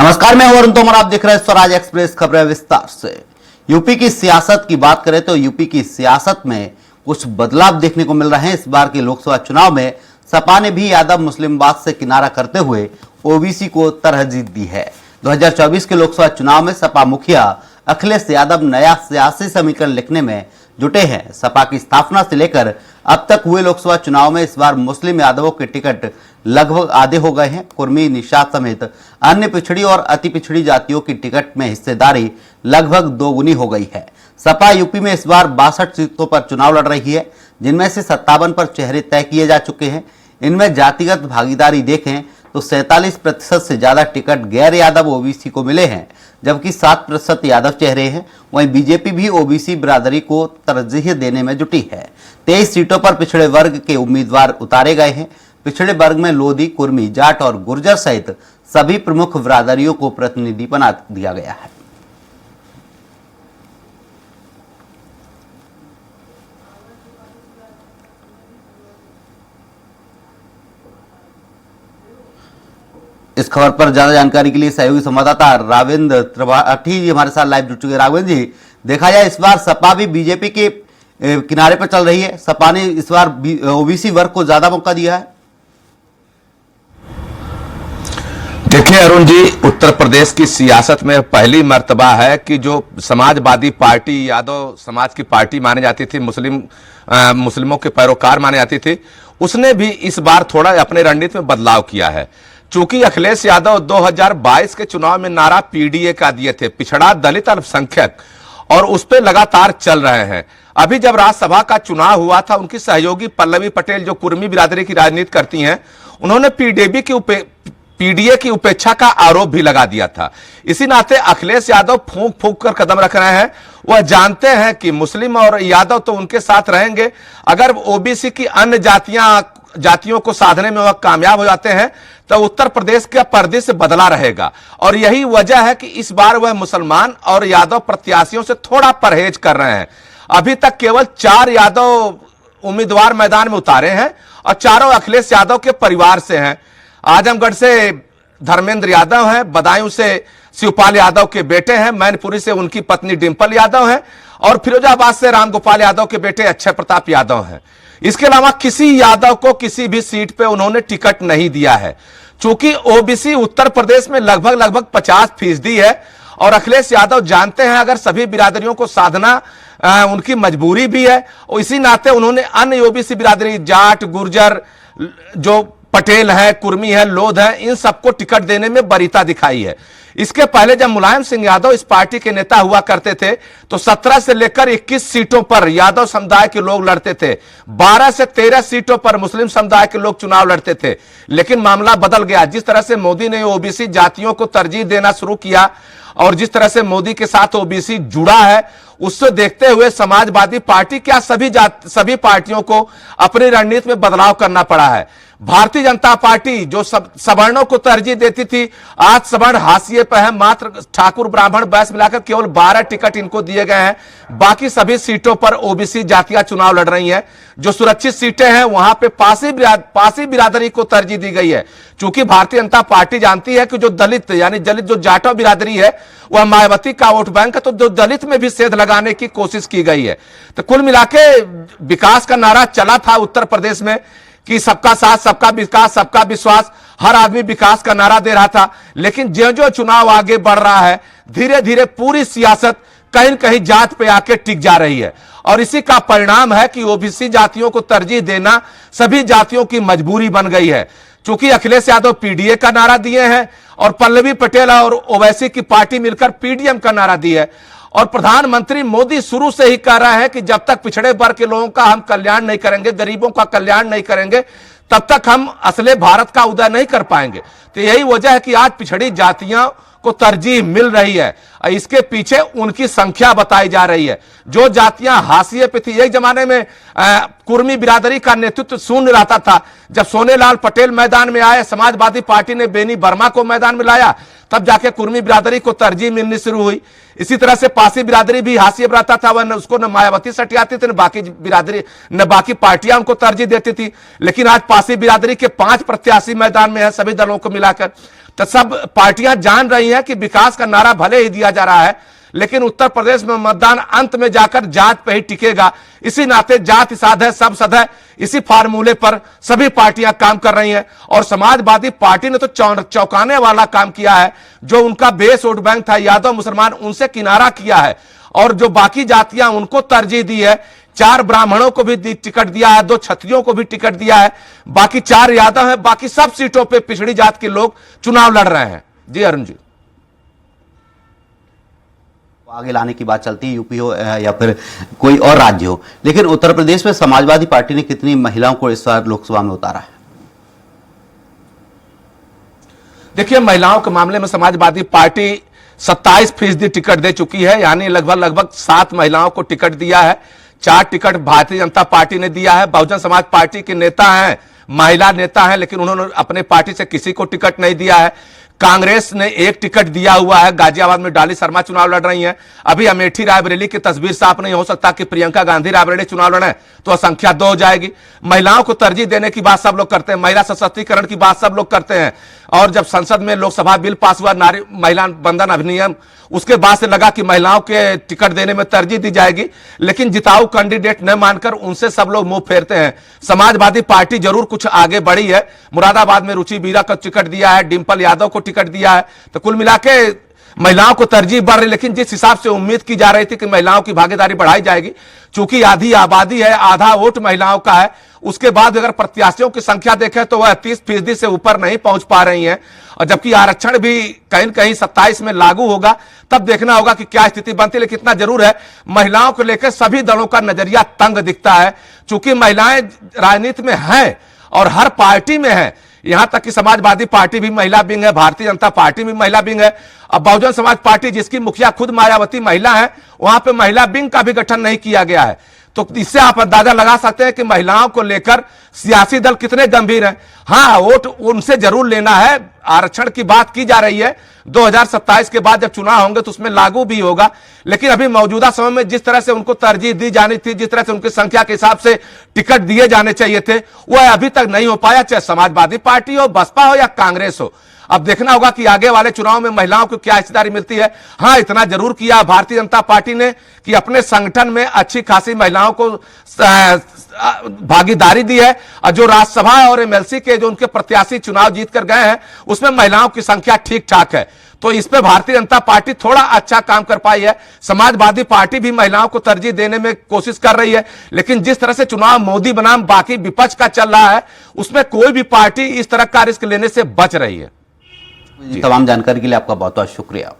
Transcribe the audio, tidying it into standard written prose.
नमस्कार, मैं हूं अरुण तोमर। आप देख रहे हैं स्वराज एक्सप्रेस खबरें विस्तार से। यूपी की सियासत की बात करें तो यूपी की सियासत में कुछ बदलाव देखने को मिल रहे हैं। इस बार के लोकसभा चुनाव में सपा ने भी यादव मुस्लिमवाद से किनारा करते हुए ओबीसी को तरजीह दी है। 2024 के लोकसभा चुनाव में सपा मुखिया अखिलेश यादव नया सियासी समीकरण लिखने में जुटे हैं। सपा की स्थापना से लेकर अब तक हुए लोकसभा चुनाव में इस बार मुस्लिम यादवों के टिकट लगभग आधे हो गए हैं। कुर्मी, निषाद समेत अन्य पिछड़ी और अति पिछड़ी जातियों की टिकट में हिस्सेदारी लगभग दोगुनी हो गई है। सपा यूपी में इस बार 62 सीटों पर चुनाव लड़ रही है, जिनमें से 57 पर चेहरे तय किए जा चुके हैं। इनमें जातिगत भागीदारी देखें तो 47% से ज्यादा टिकट गैर यादव ओबीसी को मिले हैं, जबकि 7% यादव चेहरे हैं। वहीं बीजेपी भी ओबीसी बिरादरी को तरजीह देने में जुटी है। 23 सीटों पर पिछड़े वर्ग के उम्मीदवार उतारे गए हैं। पिछड़े वर्ग में लोधी, कुर्मी, जाट और गुर्जर सहित सभी प्रमुख बिरादरियों को प्रतिनिधि बना दिया गया है। इस खबर पर ज्यादा जानकारी के लिए सहयोगी संवाददाता राघवेंद्र त्रिपाठी जी हमारे साथ लाइव जुड़ चुके हैं। राघवेंद्र जी, देखा जाए इस बार सपा भी बीजेपी के किनारे पर चल रही है। सपा ने इस बार ओबीसी वर्ग को ज्यादा मौका दिया है। देखिए अरुण जी, उत्तर प्रदेश की सियासत में पहली मर्तबा है कि जो समाजवादी पार्टी, यादव समाज की पार्टी मानी जाती थी, मुस्लिमों के पैरोकार माने जाती थी, उसने भी इस बार थोड़ा अपने रणनीति में बदलाव किया है। चूंकि अखिलेश यादव 2022 के चुनाव में नारा पीडीए का दिए थे, पिछड़ा दलित अल्पसंख्यक, और उस पर लगातार चल रहे हैं। अभी जब राज्यसभा का चुनाव हुआ था, उनकी सहयोगी पल्लवी पटेल जो कुर्मी बिरादरी की राजनीति करती हैं, उन्होंने पीडीए की उपेक्षा का आरोप भी लगा दिया था। इसी नाते अखिलेश यादव फूंक फूंक कर कदम रख रहे हैं। वह जानते हैं कि मुस्लिम और यादव तो उनके साथ रहेंगे, अगर ओबीसी की अन्य जातियों को साधने में वह कामयाब हो जाते हैं तो उत्तर प्रदेश का परिदृश्य बदला रहेगा। और यही वजह है कि इस बार वह मुसलमान और यादव प्रत्याशियों से थोड़ा परहेज कर रहे हैं। अभी तक केवल 4 यादव उम्मीदवार मैदान में उतारे हैं और चारों अखिलेश यादव के परिवार से हैं। आजमगढ़ से धर्मेंद्र यादव हैं, बदायूं से शिवपाल यादव के बेटे हैं, मैनपुरी से उनकी पत्नी डिंपल यादव हैं और फिरोजाबाद से रामगोपाल यादव के बेटे अक्षय प्रताप यादव हैं। इसके अलावा किसी यादव को किसी भी सीट पे उन्होंने टिकट नहीं दिया है। चूंकि ओबीसी उत्तर प्रदेश में लगभग 50% है और अखिलेश यादव जानते हैं अगर सभी बिरादरियों को साधना उनकी मजबूरी भी है, और इसी नाते उन्होंने अन्य ओबीसी बिरादरी, जाट, गुर्जर, जो पटेल है, कुर्मी है, लोध है, इन सबको टिकट देने में वरीयता दिखाई है। इसके पहले जब मुलायम सिंह यादव इस पार्टी के नेता हुआ करते थे तो 17 से लेकर 21 सीटों पर यादव समुदाय के लोग लड़ते थे, 12 से 13 सीटों पर मुस्लिम समुदाय के लोग चुनाव लड़ते थे। लेकिन मामला बदल गया। जिस तरह से मोदी ने ओबीसी जातियों को तरजीह देना शुरू किया और जिस तरह से मोदी के साथ ओबीसी जुड़ा है, उससे देखते हुए समाजवादी पार्टी क्या सभी पार्टियों को अपनी रणनीति में बदलाव करना पड़ा है। भारतीय जनता पार्टी जो सवर्णों को तरजीह देती थी, आज सवर्ण हाशिए पर है। मात्र ठाकुर, ब्राह्मण, वैश्य मिलाकर केवल 12 टिकट इनको दिए गए हैं। बाकी सभी सीटों पर ओबीसी जातियां चुनाव लड़ रही हैं। जो सुरक्षित सीटें हैं वहां पे पासी बिरादरी को तरजीह दी गई है। चूंकि भारतीय जनता पार्टी जानती है कि जो दलित यानी जो जाटव बिरादरी है वह मायावती का वोट बैंक है, तो जो दलित में भी सेध लगाने की कोशिश की गई है। तो कुल मिलाके विकास का नारा चला था उत्तर प्रदेश में कि सबका साथ, सबका विकास, सबका विश्वास, हर आदमी विकास का नारा दे रहा था। लेकिन जो चुनाव आगे बढ़ रहा है, धीरे धीरे पूरी सियासत कहीं न कहीं जात पे आके टिक जा रही है और इसी का परिणाम है कि ओबीसी जातियों को तरजीह देना सभी जातियों की मजबूरी बन गई है। चूंकि अखिलेश यादव पीडीए का नारा दिए हैं और पल्लवी पटेल और ओवैसी की पार्टी मिलकर पीडीएम का नारा दी है, और प्रधानमंत्री मोदी शुरू से ही कह रहा है कि जब तक पिछड़े वर्ग के लोगों का हम कल्याण नहीं करेंगे, गरीबों का कल्याण नहीं करेंगे, तब तक हम असली भारत का उदय नहीं कर पाएंगे। तो यही वजह है कि आज पिछड़ी जातियां को तरजीह मिल रही है। इसके पीछे उनकी संख्या बताई जा रही है। जो जातियां हाशिए पे थी, एक जमाने में कुर्मी बिरादरी का नेतृत्व शून्य रहता था। जब सोनेलाल पटेल मैदान में आए, समाजवादी पार्टी ने बेनी वर्मा को मैदान में लाया, तब जाके कुर्मी बिरादरी को तरजीह मिलनी शुरू हुई। इसी तरह से पासी बिरादरी भी हाशिए पर रहता था, वह उसको न मायावती सटियाती थी, न बाकी बिरादरी, न बाकी पार्टियां उनको तरजीह देती थी। लेकिन आज पासी बिरादरी के 5 प्रत्याशी मैदान में है सभी दलों को मिलाकर। तो सब पार्टियां जान रही हैं कि विकास का नारा भले ही दिया जा रहा है, लेकिन उत्तर प्रदेश में मतदान अंत में जाकर जात पे ही टिकेगा। इसी नाते जात साध है सब सद है, इसी फार्मूले पर सभी पार्टियां काम कर रही हैं। और समाजवादी पार्टी ने तो चौंकाने वाला काम किया है। जो उनका बेस वोट बैंक था यादव मुसलमान, उनसे किनारा किया है और जो बाकी जातियां उनको तरजीह दी है। 4 ब्राह्मणों को भी टिकट दिया है, 2 क्षत्रियों को भी टिकट दिया है, बाकी 4 यादव हैं, बाकी सब सीटों पे पिछड़ी जात के लोग चुनाव लड़ रहे हैं। जी अरुण जी, आगे लाने की बात चलती है, यूपी हो या फिर कोई और राज्य हो, लेकिन उत्तर प्रदेश में समाजवादी पार्टी ने कितनी महिलाओं को इस बार लोकसभा में उतारा है? देखिए, महिलाओं के मामले में समाजवादी पार्टी 27% टिकट दे चुकी है, यानी लगभग 7 महिलाओं को टिकट दिया है। 4 टिकट भारतीय जनता पार्टी ने दिया है। बहुजन समाज पार्टी के नेता हैं, महिला नेता हैं, लेकिन उन्होंने अपने पार्टी से किसी को टिकट नहीं दिया है। कांग्रेस ने 1 टिकट दिया हुआ है, गाजियाबाद में डाली शर्मा चुनाव लड़ रही हैं। अभी अमेठी रायबरेली की तस्वीर साफ नहीं हो सकता कि प्रियंका गांधी रायबरेली चुनाव लड़े तो संख्या 2 हो जाएगी। महिलाओं को तरजीह देने की बात सब लोग करते हैं, महिला सशक्तिकरण की बात सब लोग करते हैं। और जब संसद में लोकसभा बिल पास हुआ नारी महिला बंधन अधिनियम, उसके बाद से लगा कि महिलाओं के टिकट देने में तरजीह दी जाएगी, लेकिन जिताऊ कैंडिडेट न मानकर उनसे सब लोग मुंह फेरते हैं। समाजवादी पार्टी जरूर कुछ आगे बढ़ी है। मुरादाबाद में रुचि बीरा को टिकट दिया है, डिंपल यादव को टिकट दिया है, तो कुल मिला के महिलाओं को तरजीह बढ़ रही। लेकिन जिस हिसाब से उम्मीद की जा रही थी कि महिलाओं की भागीदारी बढ़ाई जाएगी, चूंकि आधी आबादी है, आधा वोट महिलाओं का है, उसके बाद अगर प्रत्याशियों की संख्या देखें तो वह 30% से ऊपर नहीं पहुंच पा रही हैं। और जबकि आरक्षण भी कहीं न कहीं 27 में लागू होगा, तब देखना होगा कि क्या स्थिति बनती है। लेकिन इतना जरूर है, महिलाओं को लेकर सभी दलों का नजरिया तंग दिखता है, चूंकि महिलाएं राजनीति में हैं और हर पार्टी में है। यहां तक कि समाजवादी पार्टी भी महिला विंग है, भारतीय जनता पार्टी भी महिला विंग है। अब बहुजन समाज पार्टी, जिसकी मुखिया खुद मायावती महिला है, वहां पे महिला विंग का भी गठन नहीं किया गया है। तो इससे आप अंदाजा लगा सकते हैं कि महिलाओं को लेकर सियासी दल कितने गंभीर हैं। हाँ, वोट उनसे जरूर लेना है। आरक्षण की बात की जा रही है, 2027 के बाद जब चुनाव होंगे तो उसमें लागू भी होगा। लेकिन अभी मौजूदा समय में जिस तरह से उनको तरजीह दी जानी थी, जिस तरह से उनकी संख्या के हिसाब से टिकट दिए जाने चाहिए थे, वह अभी तक नहीं हो पाया, चाहे समाजवादी पार्टी हो, बसपा हो या कांग्रेस हो। अब देखना होगा कि आगे वाले चुनाव में महिलाओं को क्या हिस्सेदारी मिलती है। हाँ, इतना जरूर किया भारतीय जनता पार्टी ने कि अपने संगठन में अच्छी खासी महिलाओं को भागीदारी दी है। और जो राज्यसभा और एमएलसी के जो उनके प्रत्याशी चुनाव जीत कर गए हैं, उसमें महिलाओं की संख्या ठीक ठाक है। तो इस पे भारतीय जनता पार्टी थोड़ा अच्छा काम कर पाई है। समाजवादी पार्टी भी महिलाओं को तरजीह देने में कोशिश कर रही है, लेकिन जिस तरह से चुनाव मोदी बनाम बाकी विपक्ष का चल रहा है, उसमें कोई भी पार्टी इस तरह का रिस्क लेने से बच रही है। तमाम जानकारी के लिए आपका बहुत बहुत शुक्रिया।